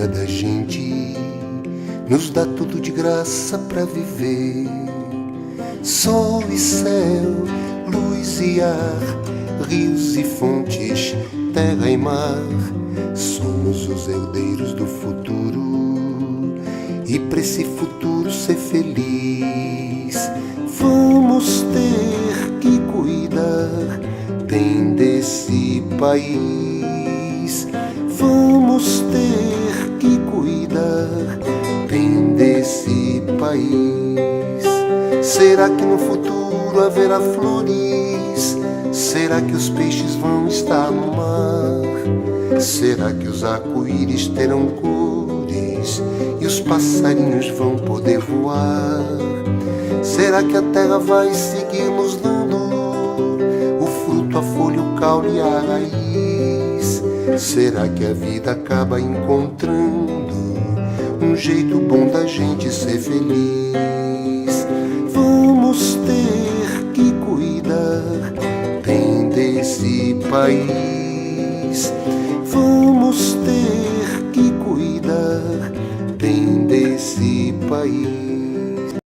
cuida da gente, nos dá tudo de graça pra viver. Sol e céu, luz e ar, rios e fontes, terra e mar. Somos os herdeiros do futuro, e pra esse futuro ser feliz vamos ter que cuidar bem desse país. Vamos ter que cuidar bem desse país. Será que no futuro haverá flores? Será que os peixes vão estar no mar? Será que os arco-íris terão cores e os passarinhos vão poder voar? Será que a terra vai seguir nos dando o fruto, a folha, o caule e a raiz? Será que a vida acaba encontrando um jeito bom da gente ser feliz? Vamos ter que cuidar bem desse país. Vamos ter que cuidar bem desse país.